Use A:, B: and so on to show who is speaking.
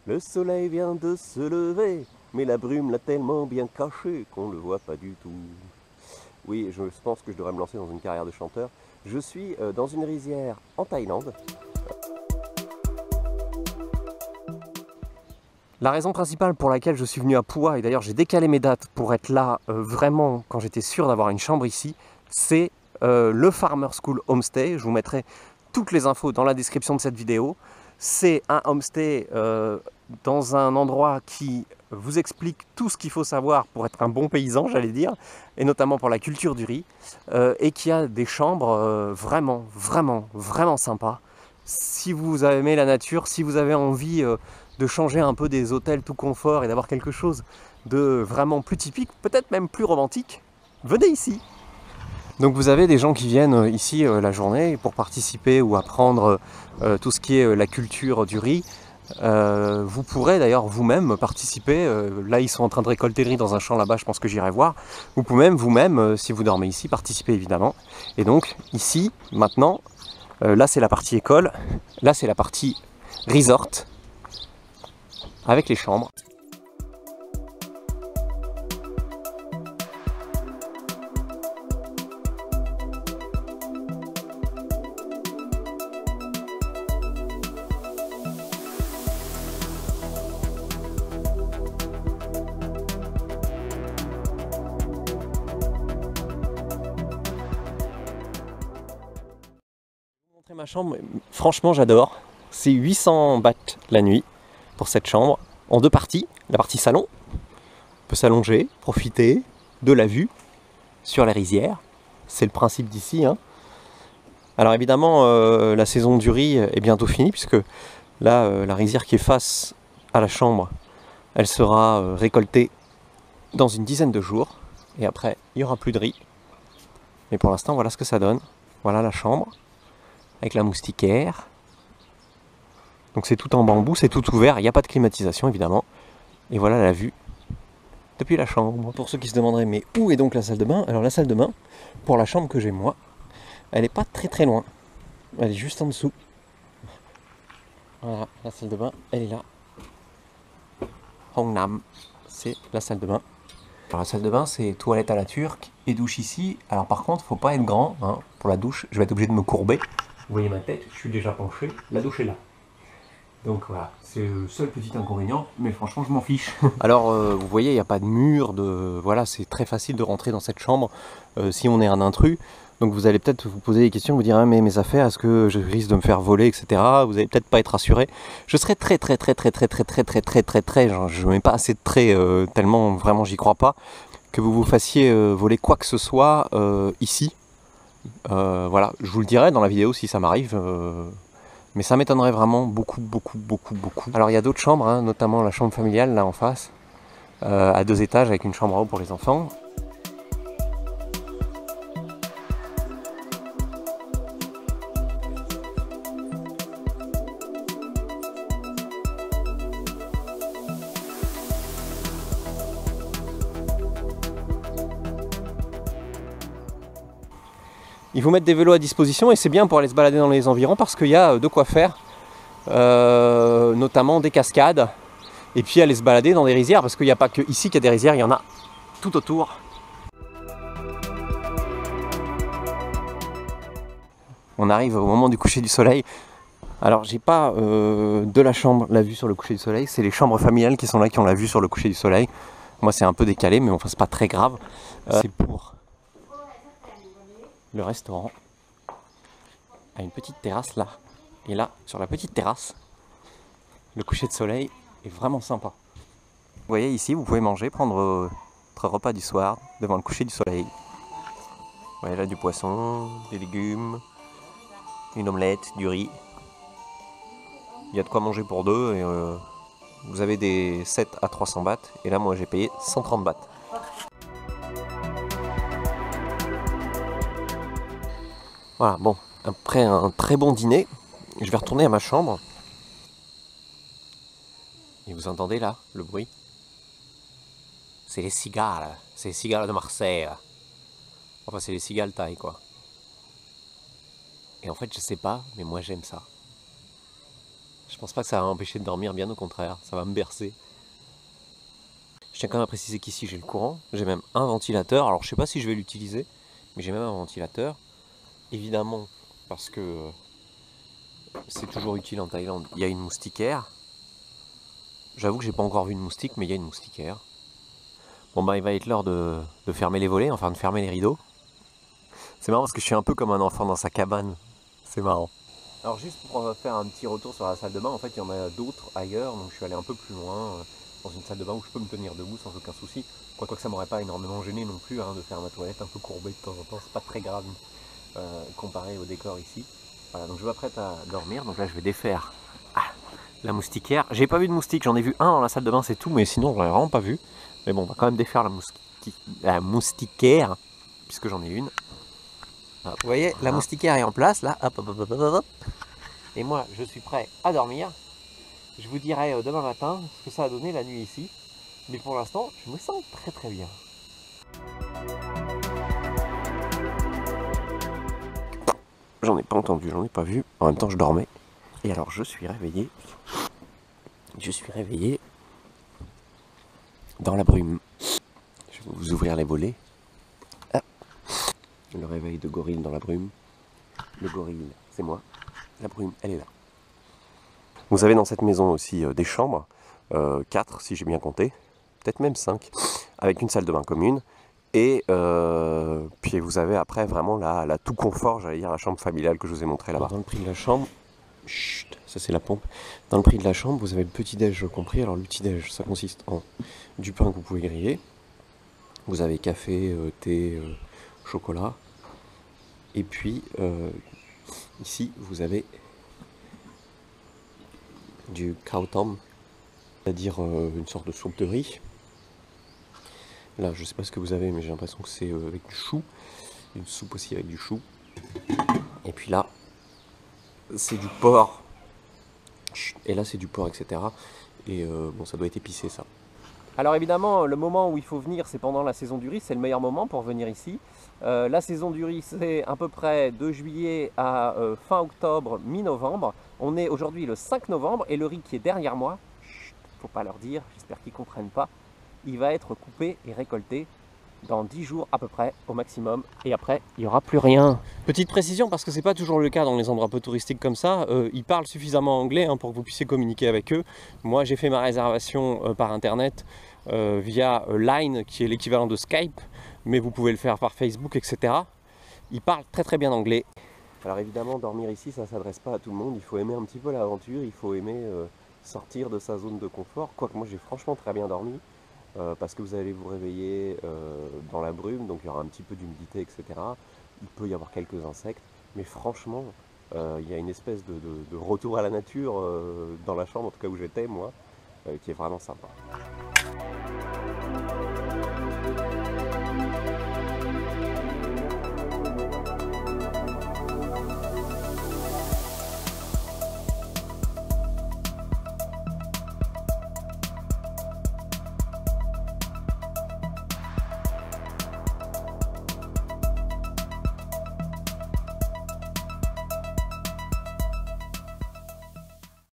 A: Le soleil vient de se lever, mais la brume l'a tellement bien caché qu'on ne le voit pas du tout. Oui, je pense que je devrais me lancer dans une carrière de chanteur. Je suis dans une rizière en Thaïlande. La raison principale pour laquelle je suis venu à Phuha, et d'ailleurs j'ai décalé mes dates pour être là vraiment quand j'étais sûr d'avoir une chambre ici, c'est le Farmer School Homestay. Je vous mettrai toutes les infos dans la description de cette vidéo. C'est un homestay dans un endroit qui vous explique tout ce qu'il faut savoir pour être un bon paysan, j'allais dire, et notamment pour la culture du riz, et qui a des chambres vraiment sympas. Si vous aimez la nature, si vous avez envie de changer un peu des hôtels tout confort et d'avoir quelque chose de vraiment plus typique, peut-être même plus romantique, venez ici. Donc vous avez des gens qui viennent ici la journée pour participer ou apprendre tout ce qui est la culture du riz. Vous pourrez d'ailleurs vous-même participer. Là ils sont en train de récolter le riz dans un champ là-bas, je pense que j'irai voir. Vous pouvez même vous-même, si vous dormez ici, participer évidemment. Et donc ici, maintenant, là c'est la partie école, là c'est la partie resort, avec les chambres. Ma chambre, franchement j'adore. C'est 800 bahts la nuit pour cette chambre, en deux parties. La partie salon, on peut s'allonger, profiter de la vue sur la rizière. C'est le principe d'ici, hein. Alors évidemment, la saison du riz est bientôt finie, puisque là, la rizière qui est face à la chambre, elle sera récoltée dans une dizaine de jours. Et après, il n'y aura plus de riz. Mais pour l'instant, voilà ce que ça donne. Voilà la chambre, avec la moustiquaire. Donc c'est tout en bambou, c'est tout ouvert, il n'y a pas de climatisation évidemment. Et voilà la vue depuis la chambre. Pour ceux qui se demanderaient, mais où est donc la salle de bain? Alors la salle de bain, pour la chambre que j'ai moi, elle n'est pas très loin. Elle est juste en dessous. Voilà, la salle de bain, elle est là. Hong Nam, c'est la salle de bain. Alors la salle de bain, c'est toilette à la turque et douche ici. Alors par contre, faut pas être grand hein, pour la douche. Je vais être obligé de me courber. Vous voyez ma tête, je suis déjà penché. La douche est là. Donc voilà, c'est le seul petit inconvénient, mais franchement je m'en fiche. Alors vous voyez, il n'y a pas de mur, voilà, c'est très facile de rentrer dans cette chambre si on est un intrus. Donc vous allez peut-être vous poser des questions, vous dire ah, mais mes affaires, est-ce que je risque de me faire voler, etc. Vous allez peut-être pas être rassuré. Je serais très, je mets pas assez de traits tellement vraiment j'y crois pas, que vous vous fassiez voler quoi que ce soit ici. Voilà, je vous le dirai dans la vidéo si ça m'arrive. Mais ça m'étonnerait vraiment beaucoup. Alors il y a d'autres chambres, hein, notamment la chambre familiale là en face, à 2 étages avec une chambre en haut pour les enfants. Ils vous mettent des vélos à disposition et c'est bien pour aller se balader dans les environs parce qu'il y a de quoi faire, notamment des cascades, et puis aller se balader dans des rizières parce qu'il n'y a pas que ici qu'il y a des rizières, il y en a tout autour. On arrive au moment du coucher du soleil. Alors j'ai pas de la chambre la vue sur le coucher du soleil, c'est les chambres familiales qui sont là qui ont la vue sur le coucher du soleil. Moi c'est un peu décalé mais enfin c'est pas très grave. C'est pour le restaurant a une petite terrasse là. Et là, sur la petite terrasse, le coucher de soleil est vraiment sympa. Vous voyez ici, vous pouvez manger, prendre votre repas du soir devant le coucher du soleil. Vous voyez là du poisson, des légumes, une omelette, du riz. Il y a de quoi manger pour deux et vous avez des 7 à 300 bahts. Et là, moi j'ai payé 130 bahts. Voilà, bon, après un très bon dîner, je vais retourner à ma chambre. Et vous entendez là, le bruit? C'est les cigales de Marseille. Là. Enfin, c'est les cigales taille, quoi. Et en fait, je sais pas, mais moi j'aime ça. Je pense pas que ça va m'empêcher de dormir, bien au contraire, ça va me bercer. Je tiens quand même à préciser qu'ici j'ai le courant, j'ai même un ventilateur, alors je sais pas si je vais l'utiliser, mais j'ai même un ventilateur. Évidemment, parce que c'est toujours utile en Thaïlande, il y a une moustiquaire. J'avoue que j'ai pas encore vu une moustique, mais il y a une moustiquaire. Bon bah il va être l'heure de fermer les volets, enfin de fermer les rideaux. C'est marrant parce que je suis un peu comme un enfant dans sa cabane, c'est marrant. Alors juste pour faire un petit retour sur la salle de bain, en fait il y en a d'autres ailleurs, donc je suis allé un peu plus loin, dans une salle de bain où je peux me tenir debout sans aucun souci. Quoique ça m'aurait pas énormément gêné non plus de faire ma toilette un peu courbée de temps en temps, c'est pas très grave comparé au décor ici. Voilà, donc je m'apprête à dormir, donc là je vais défaire la moustiquaire. J'ai pas vu de moustique, j'en ai vu un dans la salle de bain c'est tout, mais sinon j'en ai vraiment pas vu. Mais bon, on va quand même défaire la moustiquaire, puisque j'en ai une. Vous voyez, la moustiquaire est en place, là, hop, hop, hop, hop, hop. Et moi, je suis prêt à dormir. Je vous dirai demain matin ce que ça a donné la nuit ici. Mais pour l'instant, je me sens très très bien. J'en ai pas entendu, j'en ai pas vu. En même temps, je dormais. Et alors, je suis réveillé. Je suis réveillé dans la brume. Je vais vous ouvrir les volets. Ah. Le réveil de gorille dans la brume. Le gorille, c'est moi. La brume, elle est là. Vous avez dans cette maison aussi des chambres, 4 si j'ai bien compté, peut-être même 5, avec une salle de bain commune. Et puis vous avez après vraiment la tout confort, j'allais dire la chambre familiale que je vous ai montré là-bas. Dans le prix de la chambre, chut, ça c'est la pompe. Dans le prix de la chambre, vous avez le petit-déj compris. Alors le petit-déj, ça consiste en du pain que vous pouvez griller. Vous avez café, thé, chocolat. Et puis ici, vous avez du khao tom, c'est-à-dire une sorte de soupe de riz. Là, je sais pas ce que vous avez, mais j'ai l'impression que c'est avec du chou. Une soupe aussi avec du chou. Et puis là, c'est du porc. Et là, c'est du porc, etc. Et bon, ça doit être épicé, ça. Alors évidemment, le moment où il faut venir, c'est pendant la saison du riz. C'est le meilleur moment pour venir ici. La saison du riz, c'est à peu près de juillet à fin octobre, mi-novembre. On est aujourd'hui le 5 novembre et le riz qui est derrière moi, chut, faut pas leur dire, j'espère qu'ils ne comprennent pas, il va être coupé et récolté dans 10 jours à peu près au maximum, et après il n'y aura plus rien. Petite précision, parce que c'est pas toujours le cas dans les endroits un peu touristiques comme ça, ils parlent suffisamment anglais pour que vous puissiez communiquer avec eux. Moi j'ai fait ma réservation par internet via Line, qui est l'équivalent de Skype, mais vous pouvez le faire par Facebook, etc. Ils parlent très très bien anglais. Alors évidemment, dormir ici, ça ne s'adresse pas à tout le monde, il faut aimer un petit peu l'aventure, il faut aimer sortir de sa zone de confort, quoique moi j'ai franchement très bien dormi. Parce que vous allez vous réveiller dans la brume, donc il y aura un petit peu d'humidité, etc. Il peut y avoir quelques insectes, mais franchement, il y a une espèce de retour à la nature dans la chambre, en tout cas où j'étais moi, qui est vraiment sympa.